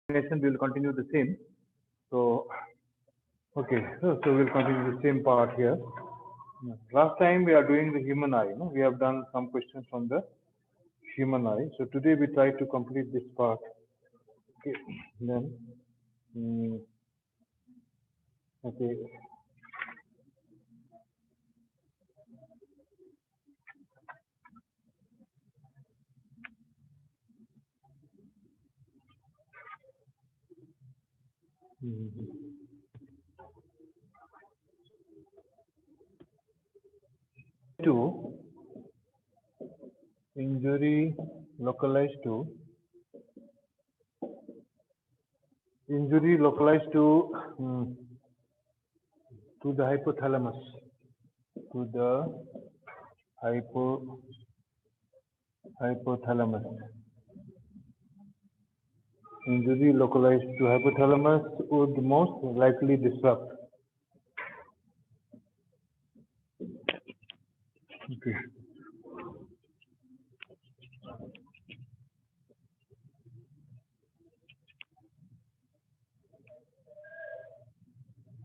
coordination we will continue the same. So, okay, so we'll continue the same part here. Last time we are doing the human eye. No? We have done some questions from the human eye. So today we try to complete this part. Okay, then, okay. To injury localized to the hypothalamus, to the hypothalamus. Injury localized to hypothalamus would most likely disrupt. Okay.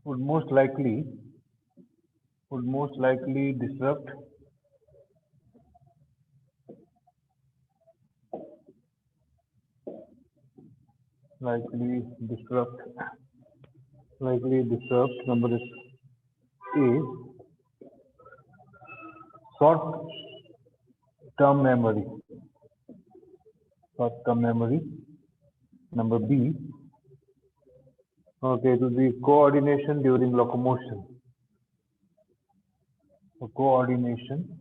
Would most likely disrupt number is A, short term memory. Number B, okay, to the coordination during locomotion. So coordination,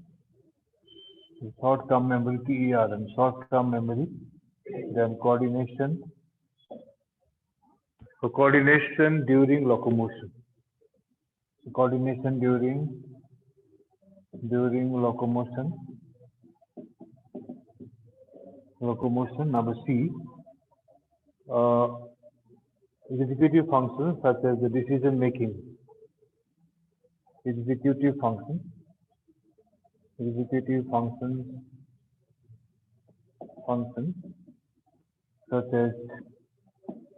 short term memory, TERM, short term memory, then coordination. So coordination during locomotion. So coordination during locomotion. Number C, executive functions such as the decision making. Executive functions such as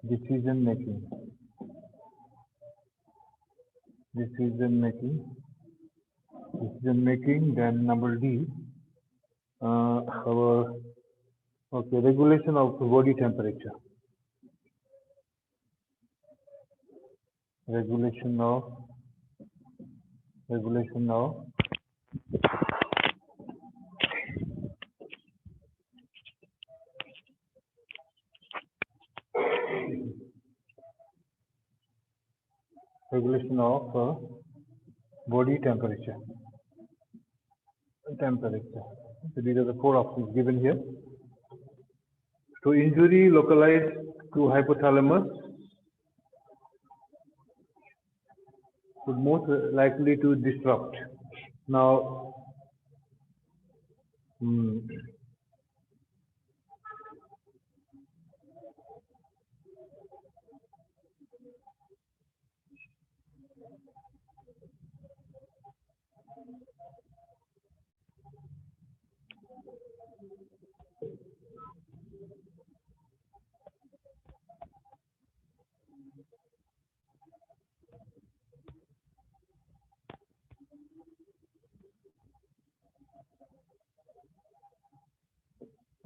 decision making. Then number D, regulation of body temperature. Regulation of body temperature. So these are the four options given here. So injury localized to hypothalamus would most likely to disrupt. Now,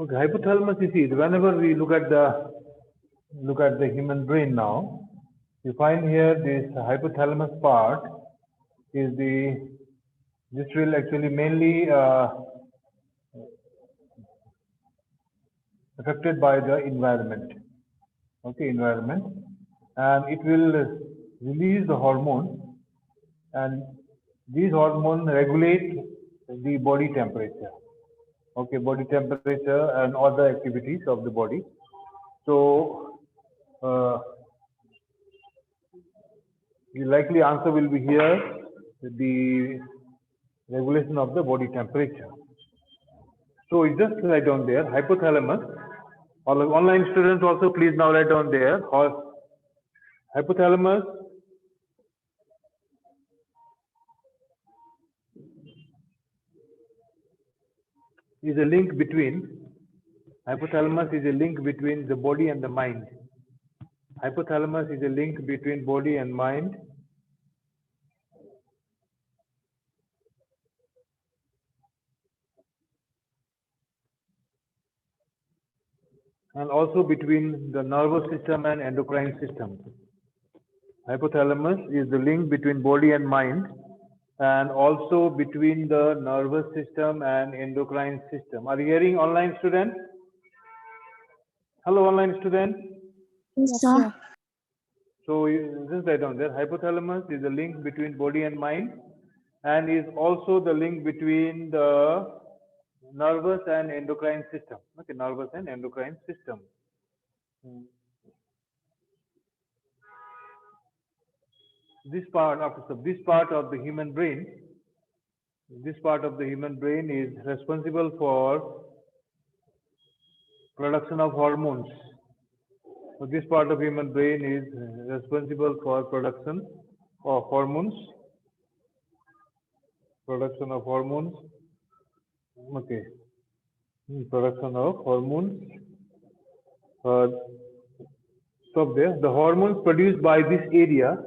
okay, hypothalamus, you see, whenever we look at the human brain now, you find here this hypothalamus part is this will actually mainly affected by the environment. Okay, environment, and it will release the hormone, and these hormones regulate the body temperature. Okay, body temperature and other activities of the body. So the likely answer will be here, the regulation of the body temperature. So you just write down there, hypothalamus. All online students also please now write down there, hypothalamus is a link between the body and the mind. Hypothalamus is a link between body and mind. And also between the nervous system and endocrine system. Hypothalamus is the link between body and mind, and also between the nervous system and endocrine system. Are you hearing, online student? Hello, online student. Yes, sir. So just write down there. Hypothalamus is the link between body and mind, and is also the link between the nervous and endocrine system. Okay, nervous and endocrine system. This part of the human brain, is responsible for production of hormones. So this part of human brain is responsible for production of hormones. Production of hormones. Okay. Production of hormones. Stop there. The hormones produced by this area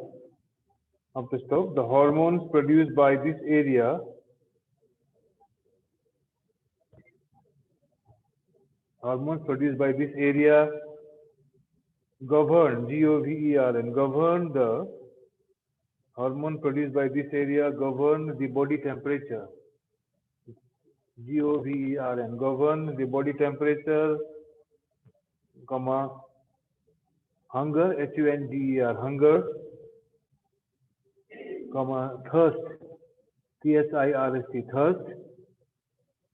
of the stop. The hormones produced by this area govern, G-O-V-E-R-N, govern the hormone produced by this area govern the body temperature. G-O-V-E-R-N, govern the body temperature, comma, hunger, H-U-N-G-E-R, hunger, comma, thirst, T-H-I-R-S-T, thirst,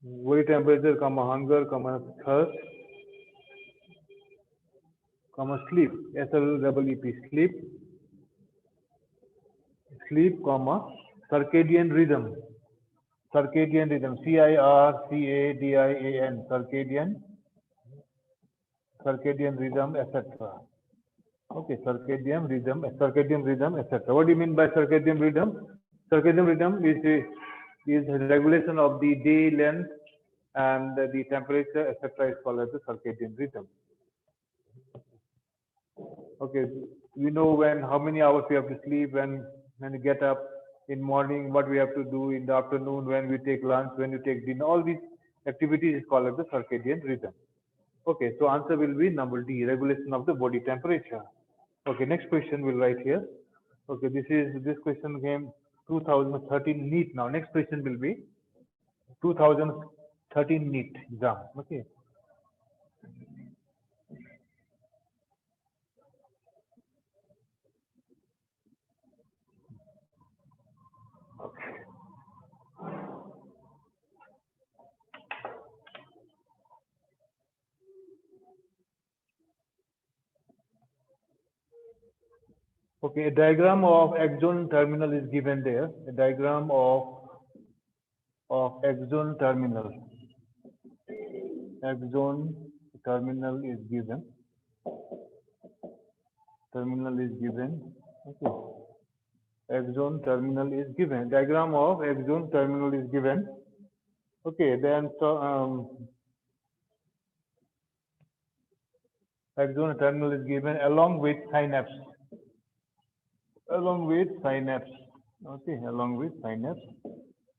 body temperature, comma, hunger, comma, thirst, comma, sleep, S-L-E-E-P, sleep, comma, circadian rhythm, C-I-R-C-A-D-I-A-N, circadian rhythm, etc. Okay, circadian rhythm, etc. What do you mean by circadian rhythm? Circadian rhythm is regulation of the day length and the temperature, etc. is called as the circadian rhythm. Okay, we know how many hours we have to sleep, when you get up in morning, what we have to do in the afternoon, when we take lunch, when you take dinner. All these activities is called as the circadian rhythm. Okay, so answer will be number D, regulation of the body temperature. Okay, next question we'll write here. Okay, this question came 2013 NEET. Now next question will be 2013 NEET exam. Okay. Okay, a diagram of axon terminal is given there. A diagram of axon terminal. Axon terminal is given. Okay. Axon terminal is given. Diagram of axon terminal is given. Okay, then axon terminal is given along with synapse. Okay, along with synapse.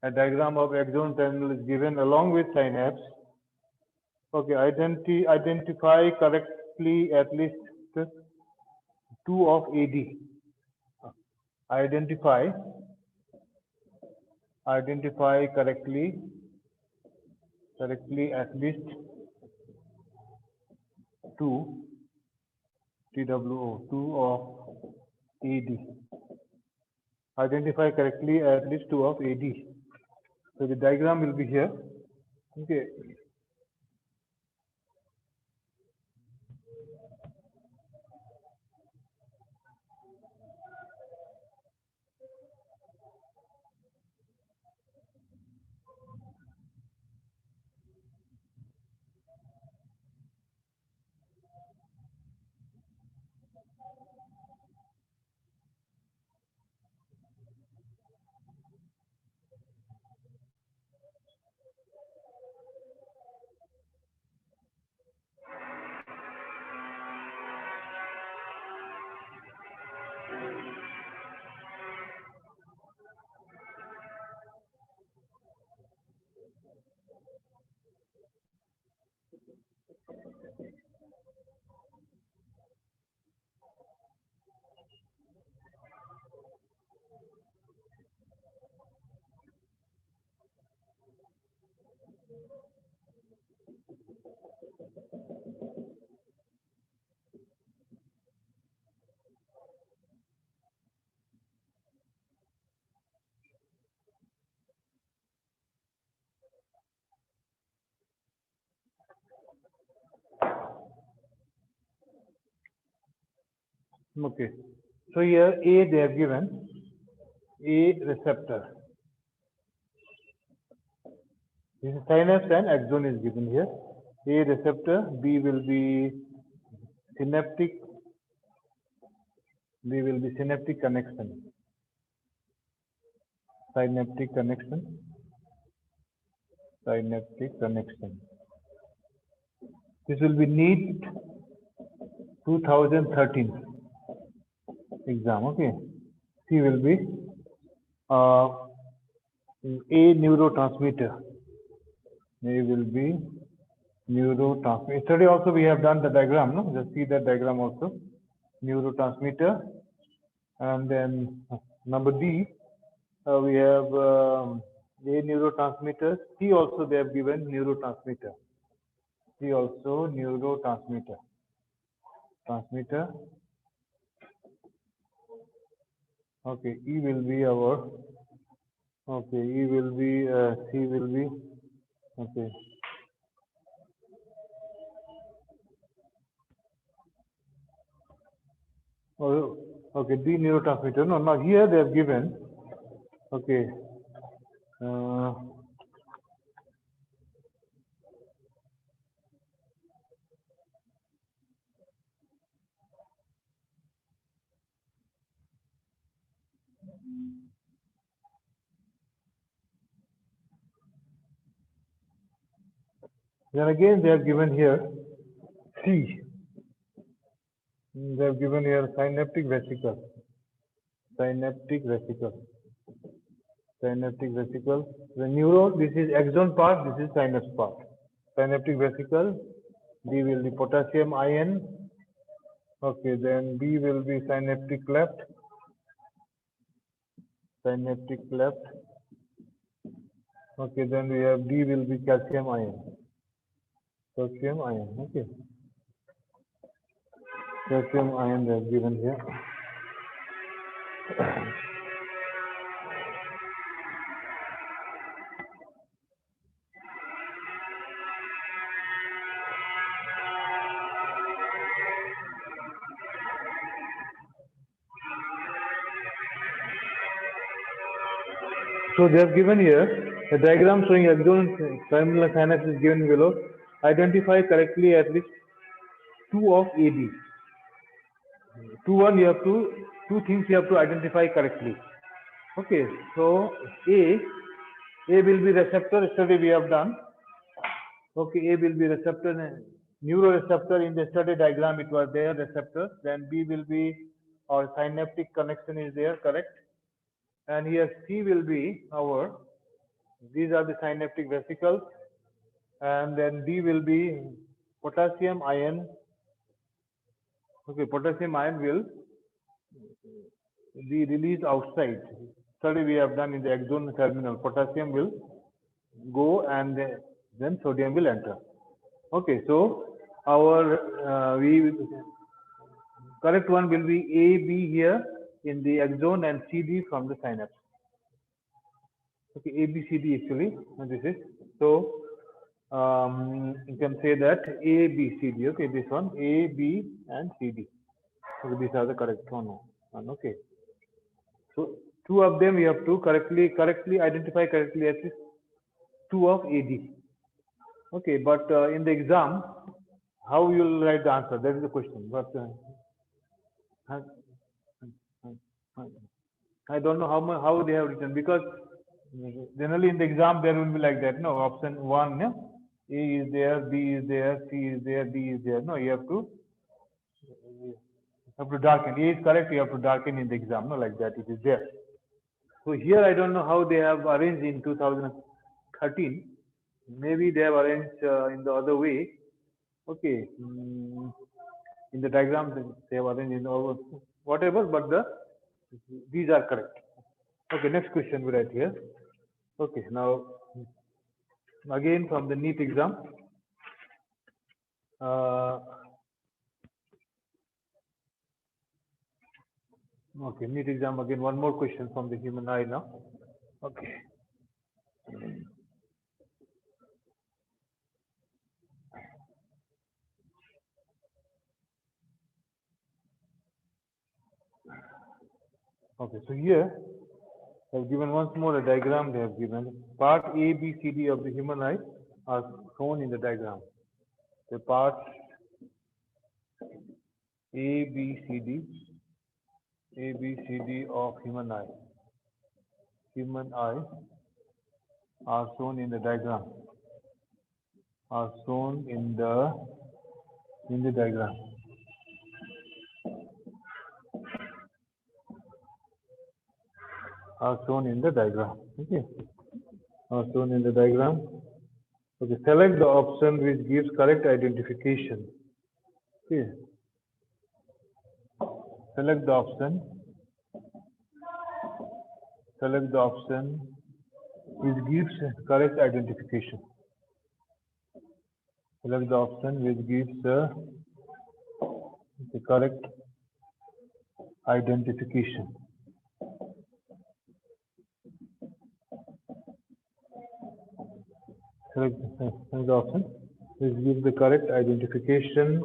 A diagram of axon terminal is given along with synapse. Okay, identify correctly at least 2 of AD. Identify correctly at least 2 TWO, 2 of AD. Identify correctly at least 2 of AD. So the diagram will be here. Okay. Okay. So here A they have given A receptor. This is synapse and axon is given here. A receptor, B will be synaptic, B will be synaptic connection. Synaptic connection. Synaptic connection. This will be NEET 2013 exam. Okay. C will be A neurotransmitter. A will be neurotransmitter. Yesterday also we have done the diagram. No, just see that diagram also. Neurotransmitter, and then number D we have A neurotransmitter. C also they have given neurotransmitter. C also neurotransmitter. Transmitter. Okay, E will be our. Okay, E will be C will be. Okay. Oh, okay. D neurotransmitter. No, now here they have given. Okay. Then again they have given here C. They have given here synaptic vesicle. Synaptic vesicle. Synaptic vesicle. The neuro, this is axon part, this is synapse part. Synaptic vesicle. D will be potassium ion. Okay, then B will be synaptic cleft. Synaptic cleft. Okay, then we have D will be calcium ion. Calcium ion. Okay. Calcium ion they have given here. So they have given here a diagram showing axon terminal synapse is given below. Identify correctly at least two of AD. You have to two things you have to identify correctly. Okay, so A will be receptor. Yesterday we have done. Okay, A will be receptor, neuroreceptor. In the study diagram it was there, receptor. Then B will be our synaptic connection is there, correct? And here C will be our, these are the synaptic vesicles, and then D will be potassium ion. Okay, potassium ion will be released outside. Study we have done in the axon terminal. Potassium will go and then sodium will enter. Okay, so our correct one will be A, B here in the axon and C, D from the synapse. Okay, A, B, C, D actually, this is. So you can say that A, B, C, D. Okay, this one A, B, and C, D. So these are the correct one. Okay. So two of them we have to correctly identify correctly at least two of AD. Okay, but in the exam, how you will write the answer? That is the question. But I don't know how they have written, because generally in the exam there will be like that. No, option one, yeah? A is there, B is there, C is there, D is there. No, you have to have to darken. A is correct, you have to darken in the exam, no, like that, it is there. So here I don't know how they have arranged in 2013. Maybe they have arranged in the other way. Okay, in the diagram they have arranged in all whatever, but these are correct. Okay, next question we write here. Okay, now again from the NEET exam. Okay, NEET exam again. One more question from the human eye now. Okay. Okay, so here they have given once more a diagram. They have given part A, B, C, D of the human eye are shown in the diagram. The parts A, B, C, D of human eye are shown in the diagram. Are shown in the diagram. Are shown in the diagram. Okay. Are shown in the diagram. Okay. Select the option which gives correct identification. Okay. Select the option. Select the option which gives correct identification. Select the option which gives the correct identification. Select the option which gives the correct identification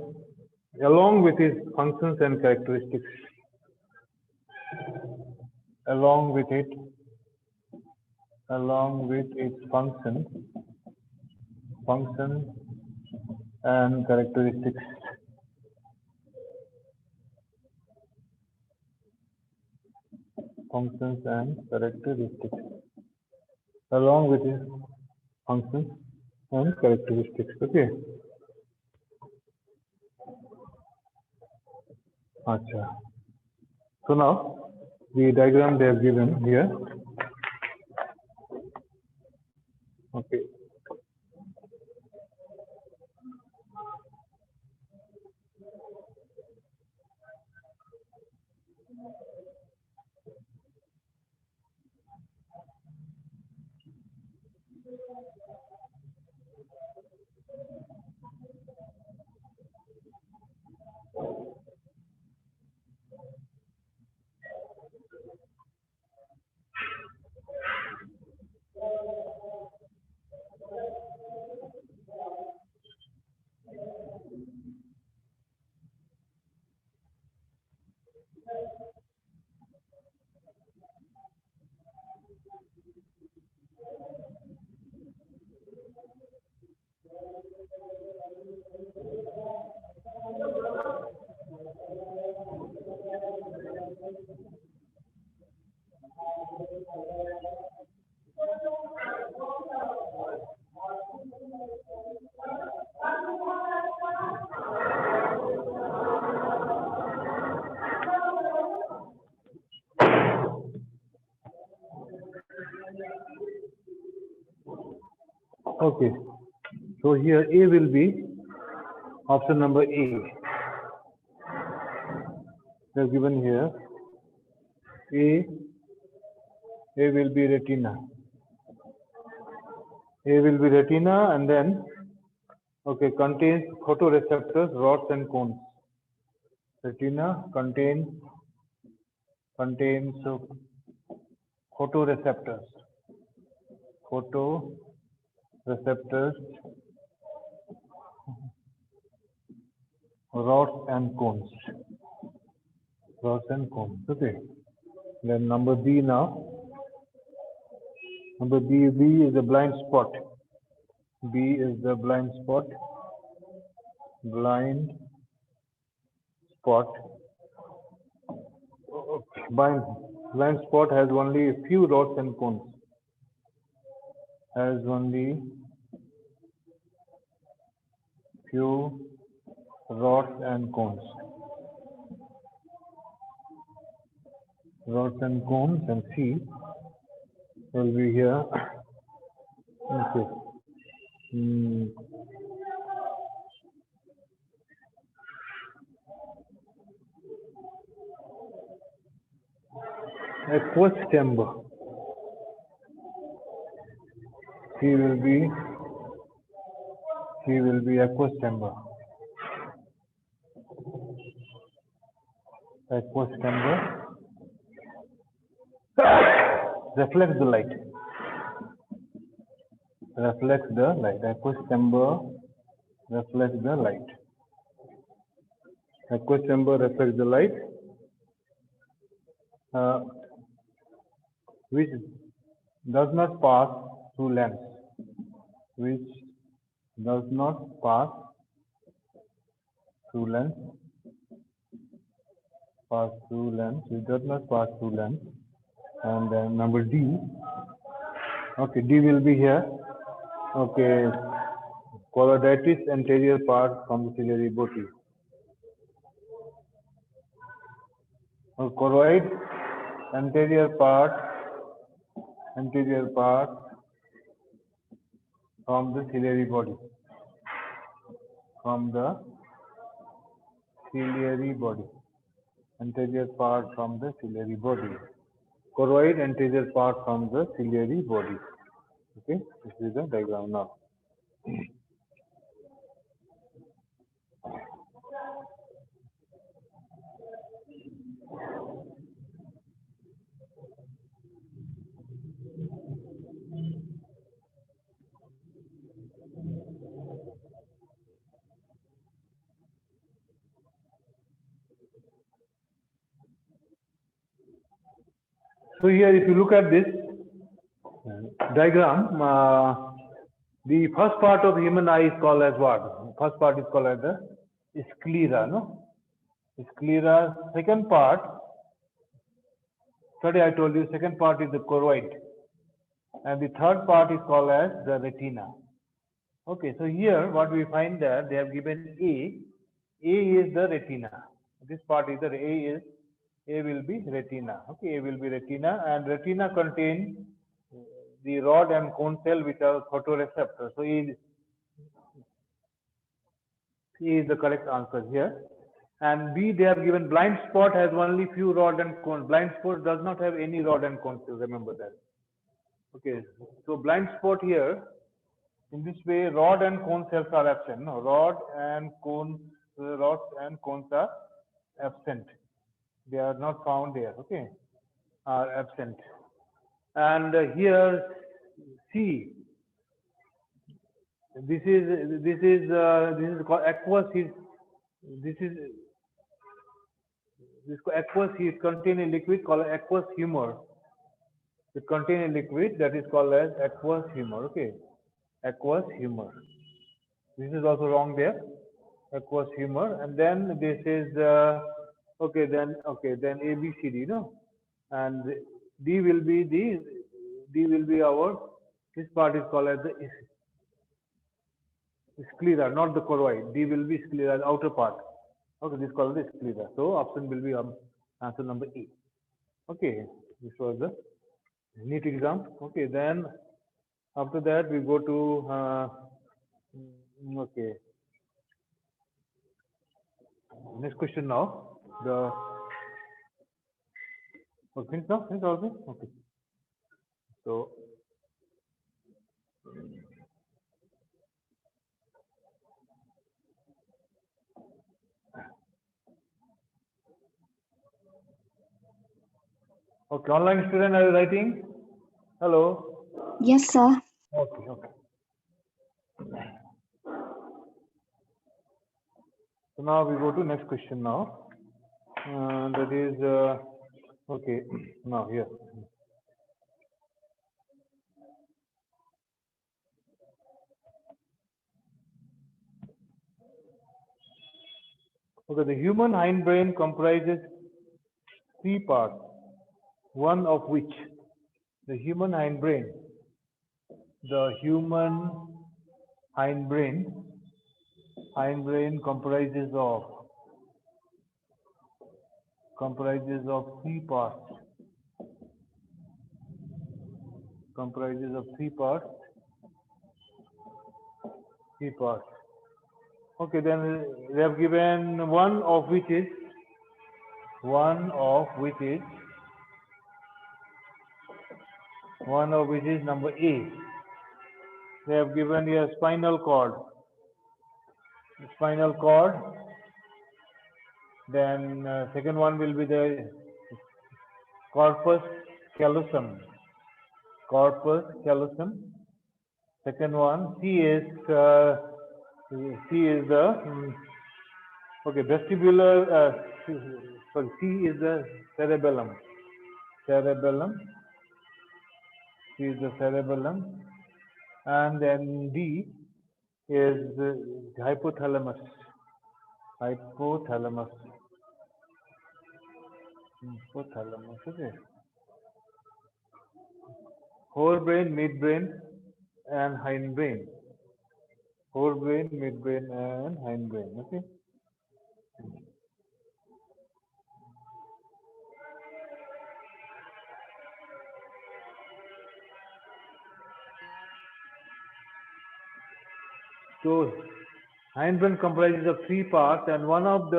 along with its functions and characteristics. Along with its functions and characteristics. Functions and characteristics. Along with its functions and characteristics. Okay. Achha. So now the diagram they have given here. Okay. Okay. So here A will be option number A. They're given here. A will be retina. A will be retina, and then okay, contains photoreceptors, rods and cones. Retina contains photoreceptors, rods and cones. Okay. Then number B now. Number B is the blind spot. B is the blind spot. Blind spot. Okay. Blind spot has only a few rods and cones. Has only few rods and cones. rods and cones, and C will be here. Okay. Aqueous chamber. C will be aqueous chamber. Aqueous chamber reflects the light. Reflects the light. Aqueous chamber reflects the light. Aqueous chamber reflects the light, which does not pass through lens. Which does not pass through lens. Pass through lens. It does not pass through lens. And then number D. Okay, D will be here. Okay, choroiditis anterior part from the ciliary body. Choroid anterior part from the ciliary body. From the ciliary body. Anterior part from the ciliary body. Choroid anterior part from the ciliary body. Okay, this is the diagram now. So here, if you look at this diagram, the first part of the human eye is called as what? First part is called as the sclera, no? Sclera. Second part, sorry, I told you, second part is the choroid. And the third part is called as the retina. Okay, so here what we find that they have given A. A is the retina. This part is the A will be retina. Okay, A will be retina, and retina contains the rod and cone cell which are photoreceptors. So A is the correct answer here. And B, they have given blind spot has only few rod and cone. Blind spot does not have any rod and cone cells. Remember that. Okay, so blind spot here. In this way, rod and cone cells are absent. No, rods and cones are absent. They are not found there. Okay, are absent. And here, C. This is called aqueous. This aqueous heat contain a liquid called aqueous humor. It contains a liquid that is called as aqueous humor. Okay, aqueous humor. This is also wrong there. Aqueous humor, and then this is then A, B, C, D, no, and D will be our. This part is called as the sclera, not the choroid. D will be sclera, the outer part. Okay, this is called the sclera. So option will be answer number A. Okay, this was the NEET exam. Okay, then after that we go to okay. Next question now. Finish now? Finish also? Okay. So okay, online student, are you writing? Hello? Yes, sir. Okay, okay. So now we go to next question now. That is, okay, now here. Okay, the human hindbrain comprises three parts, one of which the human hindbrain comprises of three parts. comprises of three parts. Three parts. Okay, then they have given one of which is number A. They have given a spinal cord. Spinal cord. Then second one will be the corpus callosum. Corpus callosum. Second one, C is the vestibular. Sorry, C is the cerebellum. Cerebellum. C is the cerebellum, and then D is the hypothalamus. Hypothalamus. Hypothalamus. Okay. Forebrain, midbrain, and hindbrain. Forebrain, midbrain, and hindbrain. Okay. So hindbrain comprises of three parts, and one of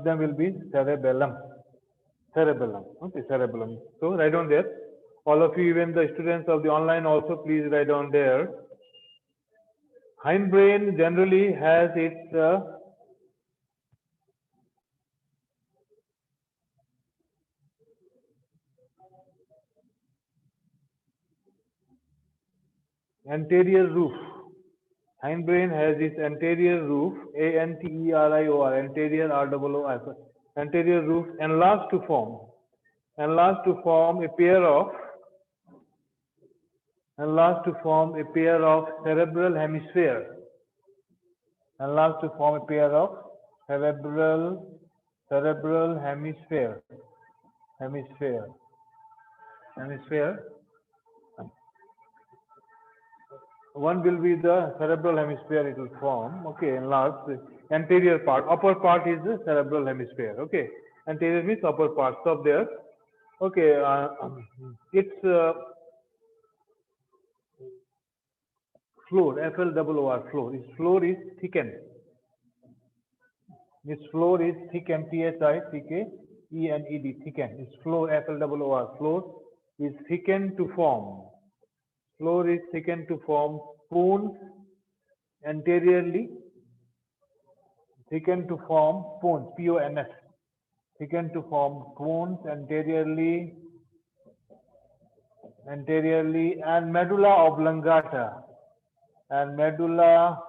them will be cerebellum. Cerebellum. Okay, cerebellum. So write down there. All of you, even the students of the online, also please write down there. Hindbrain generally has its anterior roof. Hindbrain has its anterior roof, anterior, anterior R-O-O-R, anterior roof enlarged to form a pair of cerebral hemisphere. Enlarged to form a pair of cerebral hemisphere. One will be the cerebral hemisphere, it will form. Okay, enlarged. The anterior part, upper part is the cerebral hemisphere. Okay, anterior means upper part. Stop there. Okay, its floor, FLOOR, floor. Its floor is thickened. Its floor is thickened, THICKENED, thickened. Its floor, FLOOR, floor is thickened to form. Floor is thickened to form spoons anteriorly. Thickened to form spoons, PONS. Thickened to form spoons anteriorly, and medulla oblongata. And medulla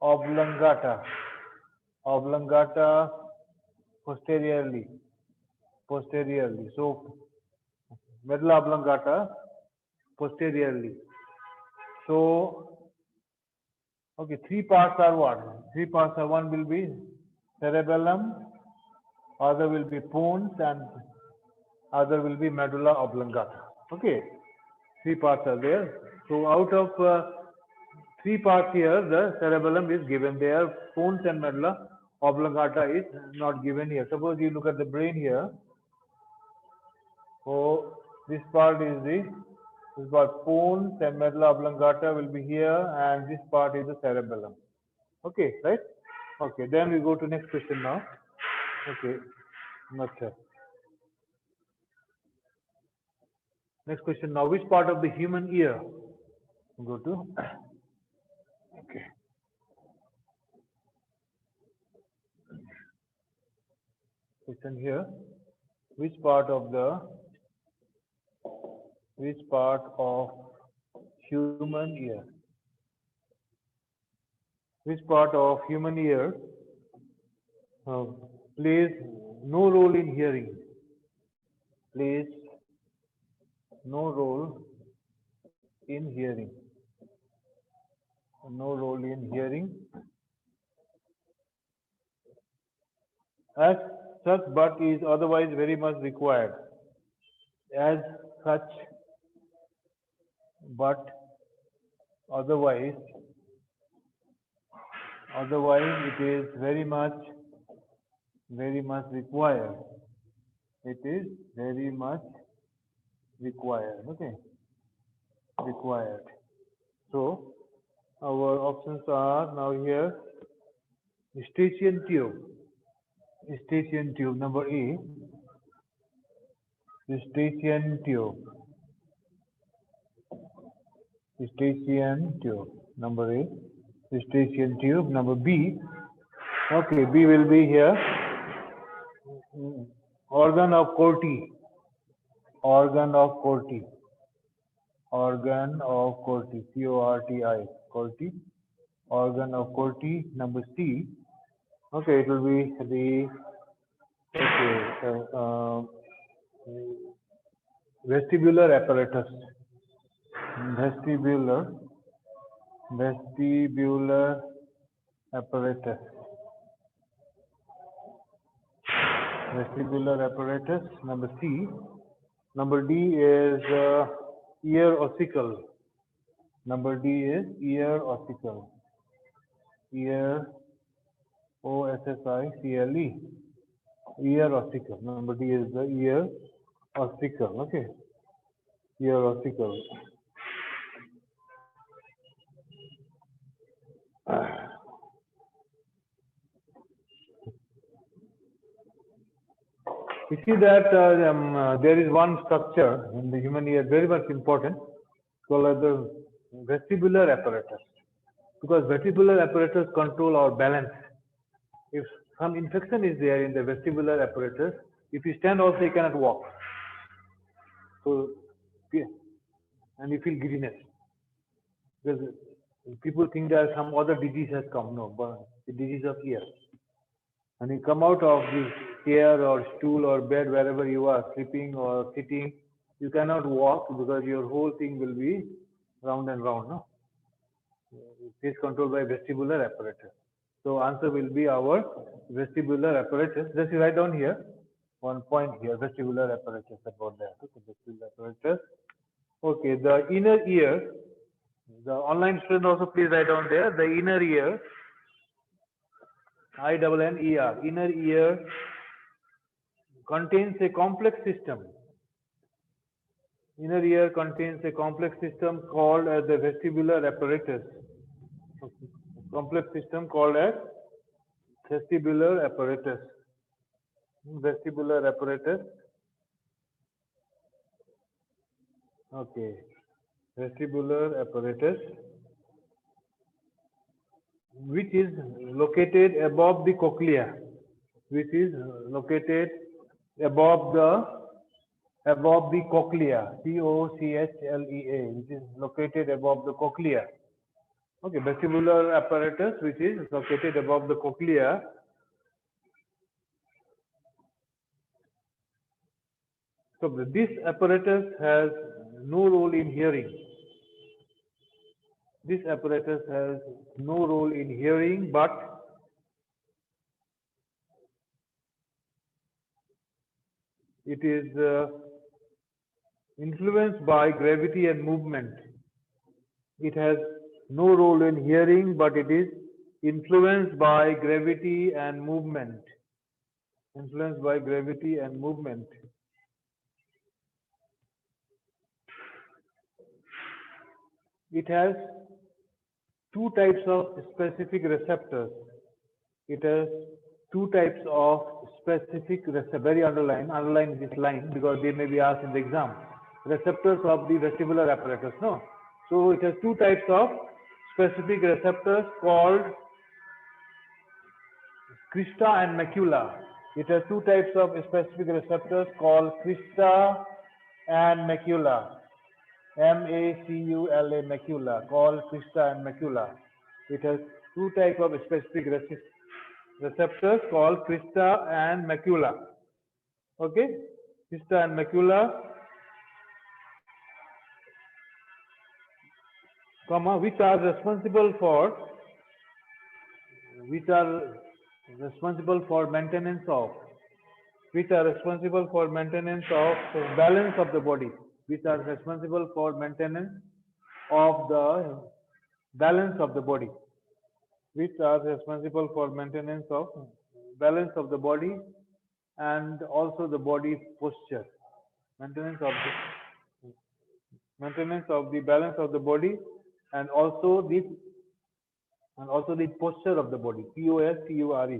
oblongata posteriorly. So medulla oblongata posteriorly. So okay, three parts are what? Three parts are, one will be cerebellum, other will be pons, and other will be medulla oblongata. Okay, three parts are there. So out of three parts here, the cerebellum is given there. Pons and medulla oblongata is not given here. Suppose you look at the brain here. So this part is pons and medulla oblongata will be here, and this part is the cerebellum. Okay, right? Okay, then we go to next question now. Okay, not sure. Next question now. Which part of the human ear? Go to. Okay. Question here. Which part of human ear? Which part of human ear plays no role in hearing? Plays no role in hearing. No role in hearing. As such, but is otherwise very much required. As such, but otherwise it is very much required. It is very much required. Okay, required. So our options are now here: Eustachian tube. Eustachian tube number A. Eustachian tube. Eustachian tube number A. Eustachian tube number B. Okay, B will be here. Organ of Corti. Organ of Corti. Organ of Corti. C-O-R-T-I. Corti. Organ of Corti. Number C. Okay, it will be the vestibular apparatus. Vestibular apparatus. Vestibular apparatus. Number C. Number D is ear ossicle. Number D is ear ossicle. Ear, O-S-S-I-C-L-E. Ear ossicle. Number D is the ear ossicle. Okay. Ear ossicle. You see that there is one structure in the human ear very much important called the vestibular apparatus, because vestibular apparatus control our balance. If some infection is there in the vestibular apparatus, if you stand also you cannot walk. So, and you feel giddiness. Because people think that some other disease has come. No, but the disease of ear. And you come out of this chair or stool or bed, wherever you are, sleeping or sitting, you cannot walk because your whole thing will be round and round. No, it is controlled by vestibular apparatus. So answer will be our vestibular apparatus. Just write down here one point here, vestibular apparatus, about that. Okay, vestibular apparatus. Okay, the inner ear. The online student also please write down there. The inner ear. I-double-N-E-R, inner ear contains a complex system. Inner ear contains a complex system called as the vestibular apparatus. Complex system called as vestibular apparatus. Vestibular apparatus. Okay. Vestibular apparatus, which is located above the cochlea, which is located above the cochlea, C-O-C-H-L-E-A, which is located above the cochlea. Okay, vestibular apparatus, which is located above the cochlea. So this apparatus has no role in hearing. This apparatus has no role in hearing, but it is influenced by gravity and movement. It has no role in hearing, but it is influenced by gravity and movement. Influenced by gravity and movement. It has two types of specific receptors. It has two types of specific receptors. Very underline this line because they may be asked in the exam. Receptors of the vestibular apparatus. No. So it has two types of specific receptors called crista and macula. It has two types of specific receptors called crista and macula. M-A-C-U-L-A, macula, called crista and macula. It has two types of specific receptors called crista and macula. Okay, crista and macula, which are responsible for maintenance of balance of the body. Which are responsible for maintenance of the balance of the body. Which are responsible for maintenance of balance of the body. and also the body posture, maintenance of the balance of the body, and also the posture of the body, POSTURE,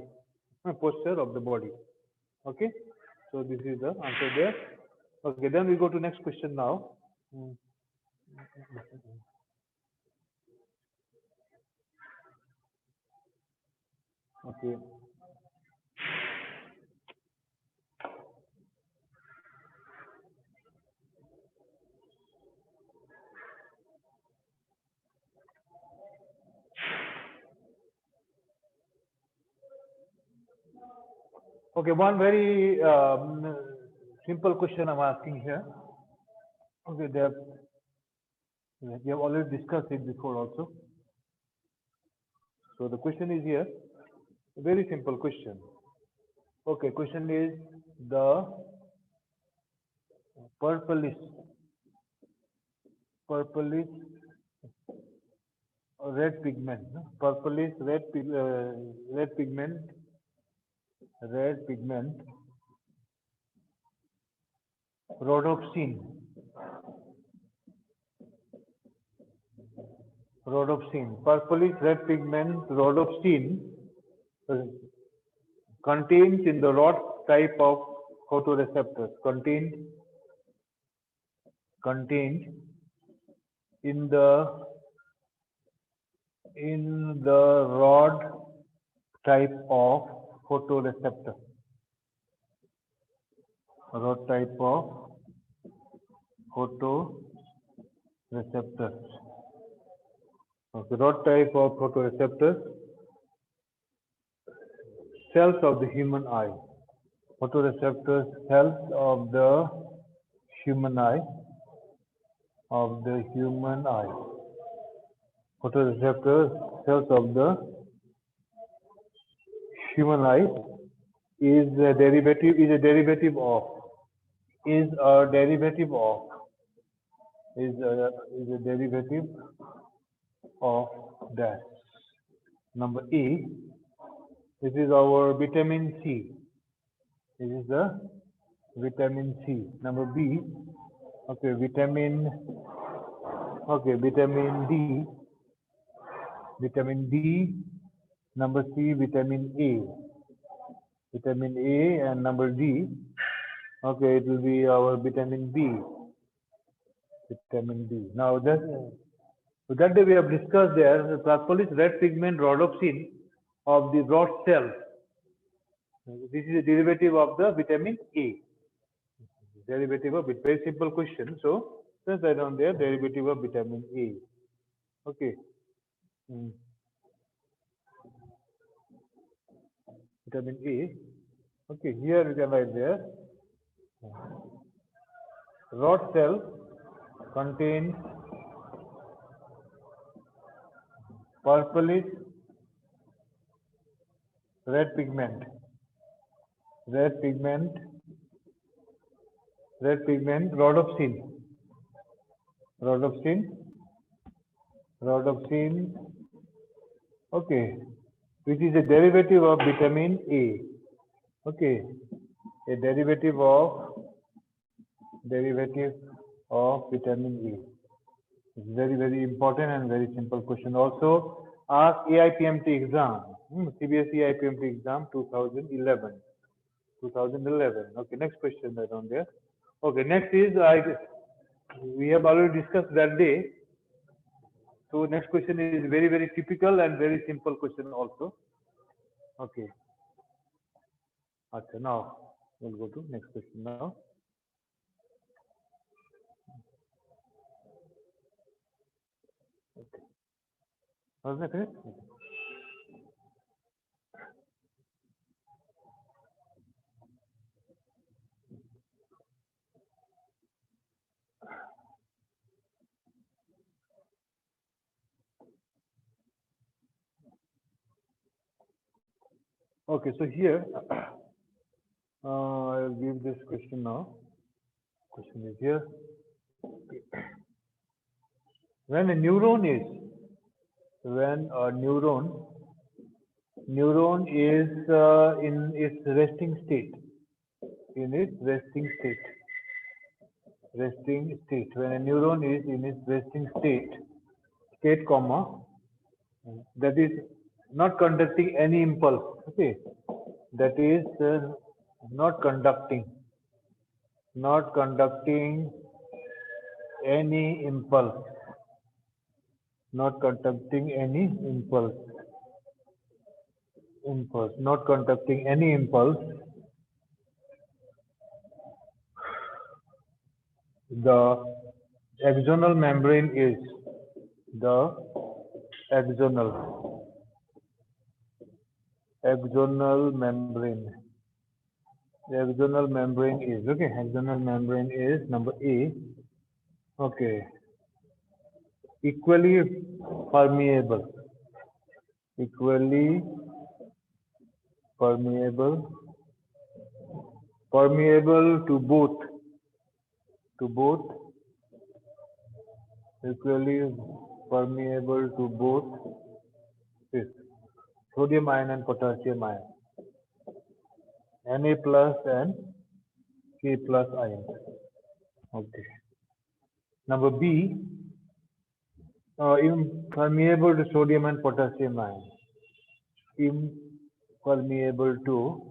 posture of the body. Okay, so this is the answer there. Okay, then we go to next question now. Okay. Okay, one very simple question I'm asking here. Okay, we have already discussed it before also. So the question is here, a very simple question. Okay, question is the purplish red pigment, no? Purplish red pigment, rhodopsin, purplish red pigment, rhodopsin, uh, contains in the rod type of photoreceptors, contained in the rod type of photoreceptor, photoreceptors. Okay, rod type of photoreceptors, cells of the human eye. Photoreceptors, cells of the human eye. Photoreceptors, cells of the human eye is a derivative of that. Number E, this is our vitamin C. This is the vitamin C. Number B, okay, vitamin D. Number C, vitamin A, and number D, okay, it will be our vitamin B. Now that day we have discussed there, the purplish red pigment, rhodopsin of the rod cell. This is a derivative of the vitamin A. Derivative of it. Very simple question. So just write down there, derivative of vitamin A. Okay. Vitamin A. Okay, here you can write there. Rod cell contains purplish red pigment, rhodopsin, okay, which is a derivative of vitamin A. Okay, a derivative of vitamin A. It's very, very important and very simple question. Also, ask AIPMT exam, CBSE AIPMT exam 2011. Okay, next question right on there. Okay, next is we have already discussed that day. So next question is very, very typical and very simple question also. Okay. Okay, now we'll go to next question now. Okay. Was that correct? Okay, so here I'll give this question now. Question is here. When a neuron is in its resting state, in its resting state. Resting state. When a neuron is in its resting state, comma, that is not conducting any impulse. Okay, that is not conducting any impulse, not conducting any not conducting any impulse. The axonal membrane is the axonal membrane. The axonal membrane is okay. Axonal membrane is number A. Okay, equally permeable. Equally permeable to both. Equally permeable to both this sodium ion and potassium ion, Na plus and K plus ion. Okay. Number B, impermeable to sodium and potassium ion. Impermeable to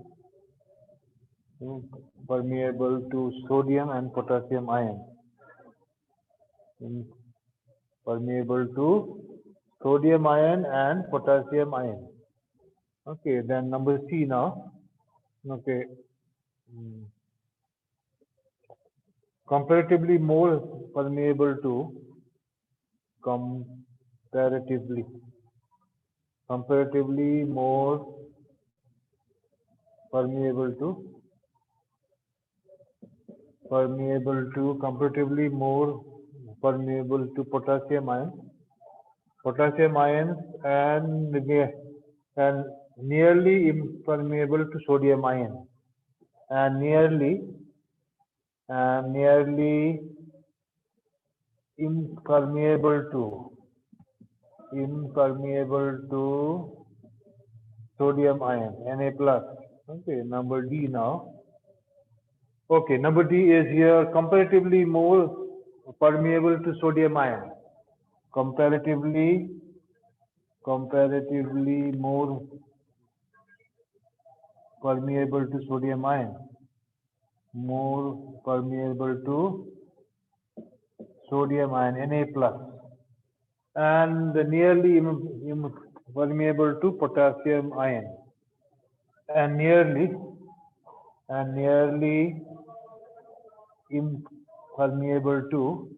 sodium and potassium ion. Permeable to sodium ion and potassium ion. Okay, then number C now. Okay, comparatively more permeable to comparatively more permeable to comparatively more permeable to potassium ion and nearly impermeable to sodium ion and nearly impermeable to sodium ion, Na plus. Okay, number D now. Okay, number D is here comparatively more permeable to sodium ion. Comparatively more permeable to sodium ion. More permeable to sodium ion, Na plus, and nearly impermeable to potassium ion, and nearly impermeable to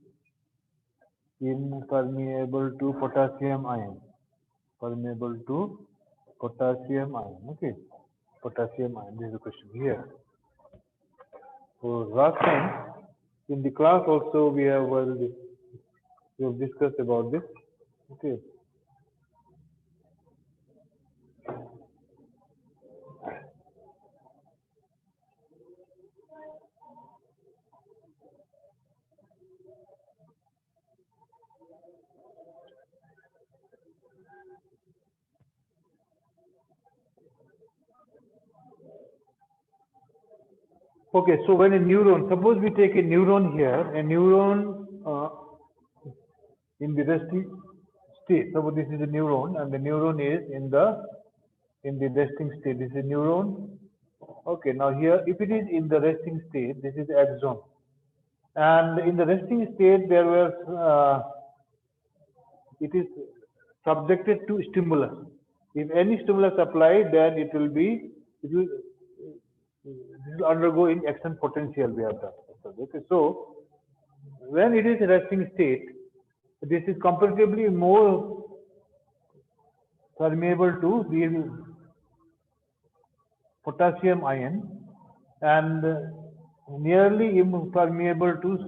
potassium ion. Permeable to potassium ion. Okay, potassium ion. This is the question here. So last time in the class also we have discussed about this. Okay. Okay, so when a neuron, suppose we take a neuron here, a neuron in the resting state. Suppose this is a neuron, and the neuron is in the resting state. This is a neuron. Okay, now here, if it is in the resting state, this is axon, and in the resting state, there were it is subjected to stimulus. If any stimulus applied, then it will undergo in action potential we have done. Okay, so when it is resting state, this is comparatively more permeable to the potassium ion and nearly impermeable to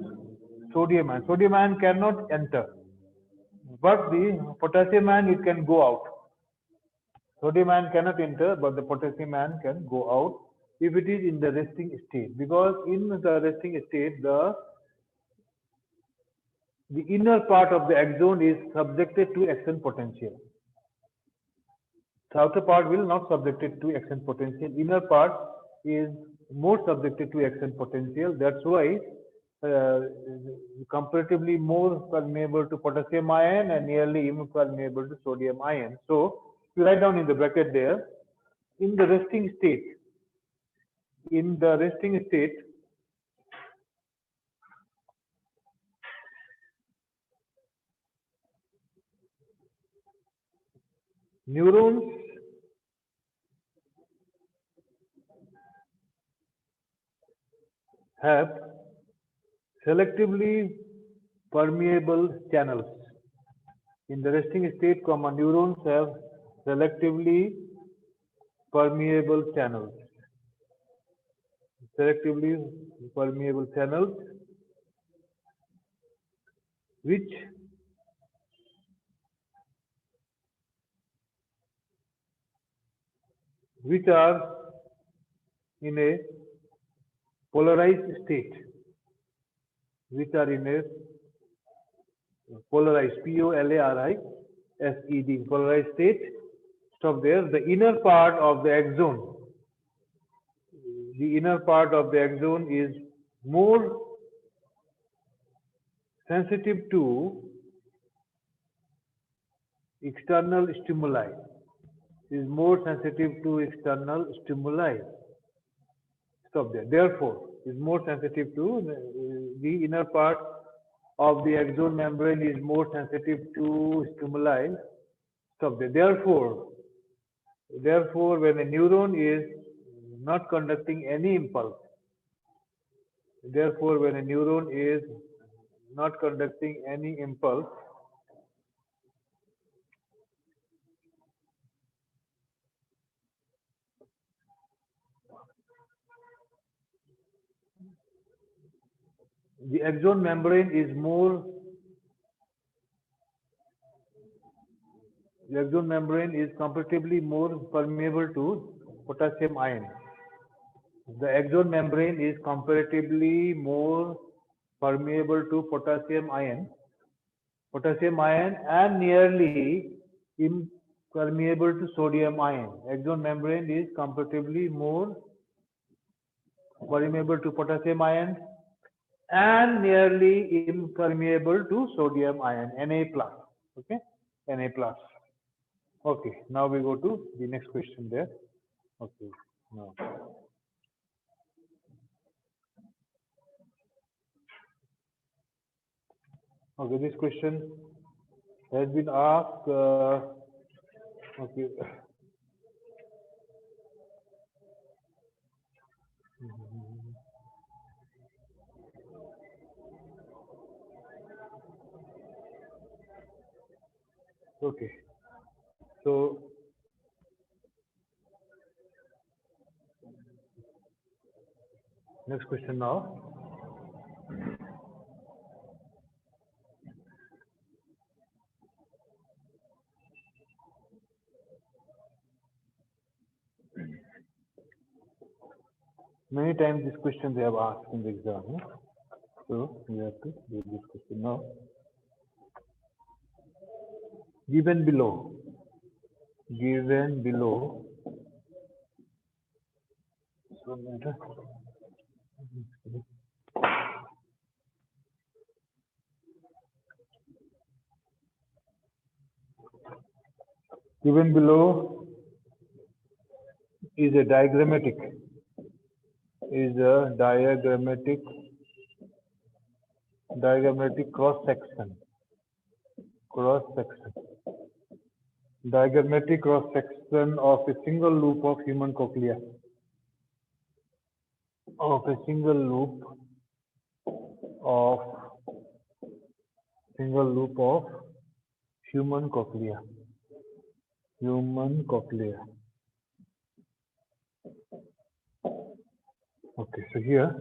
sodium ion. Sodium ion cannot enter, but the potassium ion, it can go out. Sodium ion cannot enter, but the potassium ion can go out if it is in the resting state, because in the resting state the inner part of the axon is subjected to action potential. The outer part will not subjected to action potential. Inner part is more subjected to action potential. That's why uh, comparatively more permeable to potassium ion and nearly impermeable to sodium ion. So you write down in the bracket there, in the resting state, in the resting state, neurons have selectively permeable channels. In the resting state, neurons have selectively permeable channels. Selectively permeable channels, which are in a polarized state, which are in a polarized, POLARISED, polarized state. Stop there. The inner part of the axon, is more sensitive to external stimuli. Is more sensitive to external stimuli. Stop there. Therefore, is more sensitive to the inner part of the axon membrane is more sensitive to stimuli. Stop there. Therefore, when a neuron is not conducting any impulse, therefore, when a neuron is not conducting any impulse, the axon membrane is comparatively more permeable to potassium ion. The axon membrane is comparatively more permeable to potassium ion, and nearly impermeable to sodium ion. Axon membrane is comparatively more permeable to potassium ion and nearly impermeable to sodium ion, Na plus. Okay, Na plus. Okay, now we go to the next question there. Okay, now. Okay, this question has been asked. Okay. Okay. So next question now. Many times this question they have asked in the exam. So we have to read this question now. Given below. So, given below is a diagrammatic cross section. Diagrammatic cross section of a single loop of human cochlea. Of a single loop of human cochlea. Okay, so here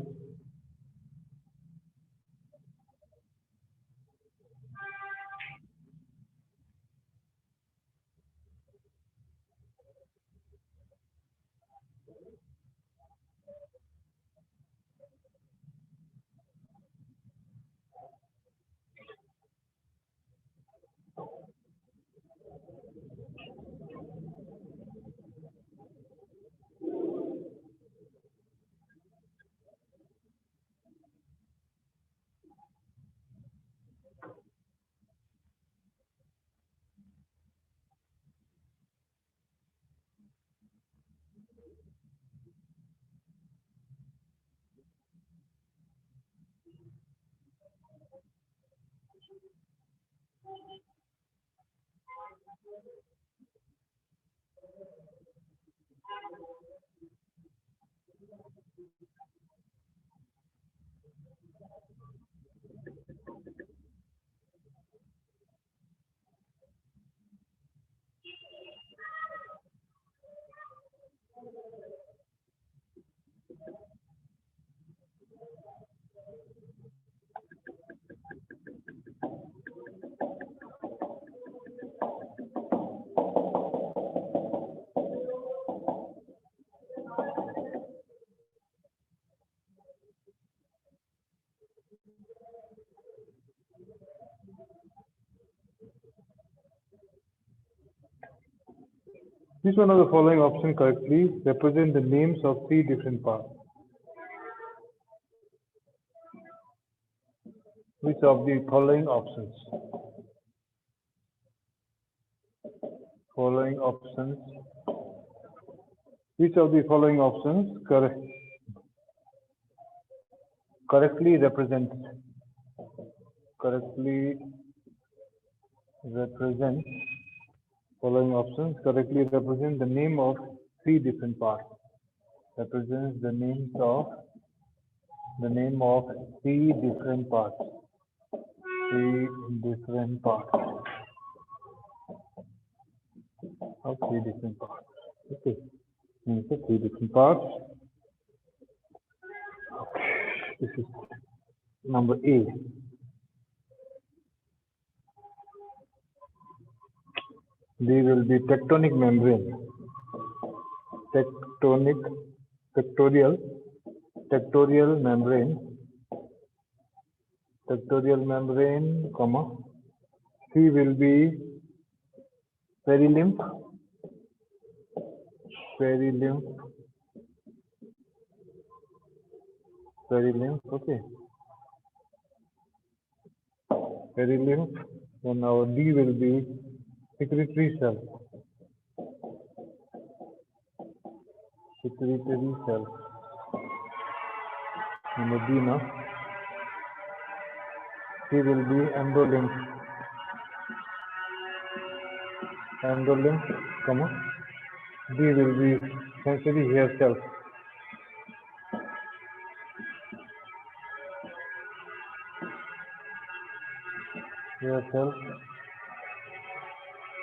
Which one of the following options correctly represent the names of three different parts? Which of the following options? Which of the following options correctly represent following options correctly represent the name of three different parts? Represents the name of three different parts. Three different parts. Of three different parts. Okay. So three different parts. Okay. This is number A. B will be tectonic membrane. Tectorial membrane, comma. C will be perilymph. Okay. Perilymph. Then our D will be secretory cell. Number D now. C will be endolymph, comma. D will be sensory hair cells.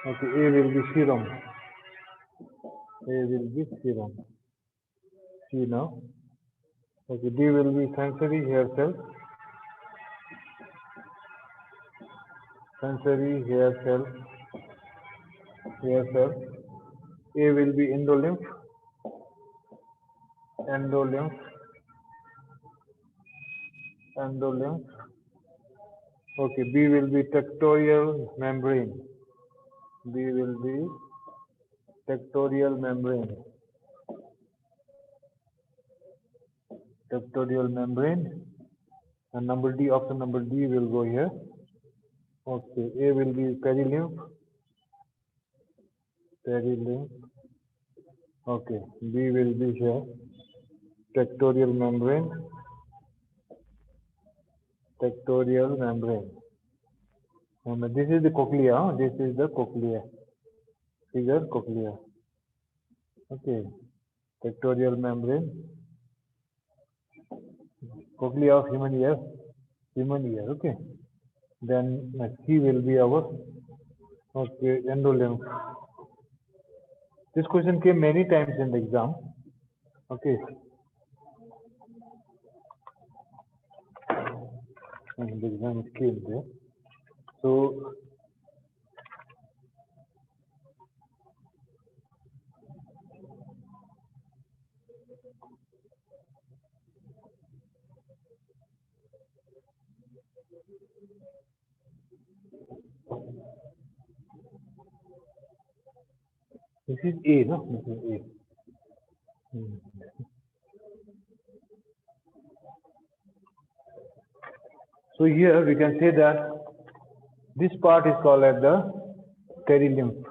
Okay, A will be serum. C now. Okay, D will be sensory hair cells. A will be endolymph. Okay, B will be tectorial membrane. And number D, option number D will go here. Okay, A will be perilymph. Okay, B will be here. Tectorial membrane. And this is the cochlea. Figure cochlea. Okay, tectorial membrane. Cochlea of human ear. Okay. Then C will be our endolymph. This question came many times in the exam. Okay. And the exam came there. So this is A, no? This is A. So here we can say that this part is called as the perilymph.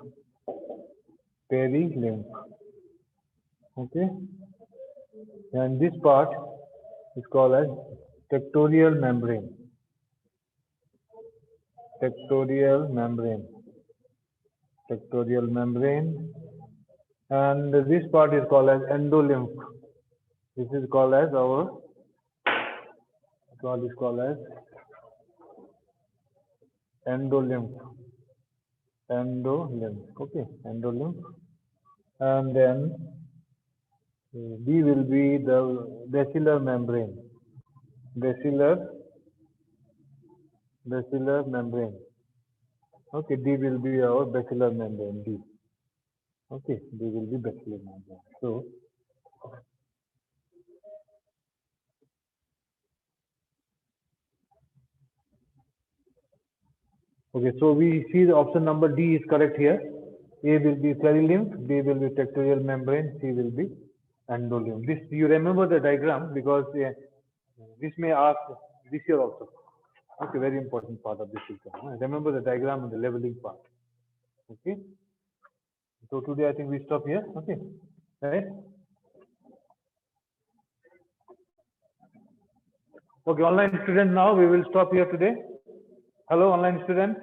Okay. And this part is called as tectorial membrane. tectorial membrane. Tectorial membrane. And this part is called as endolymph. This is called as endolymph. Okay, endolymph. And then D will be the basilar membrane. Basilar membrane. Okay, D will be our basilar membrane. D. Okay, D will be basilar membrane. So okay, so we see the option number D is correct here. A will be perilymph, B will be tectorial membrane, C will be endolymph. This you remember the diagram because this may ask this year also. Okay, very important part of this exam. Remember the diagram and the leveling part. Okay. So today I think we stop here. Okay. Right. Okay, online student now we will stop here today. Hello, online student.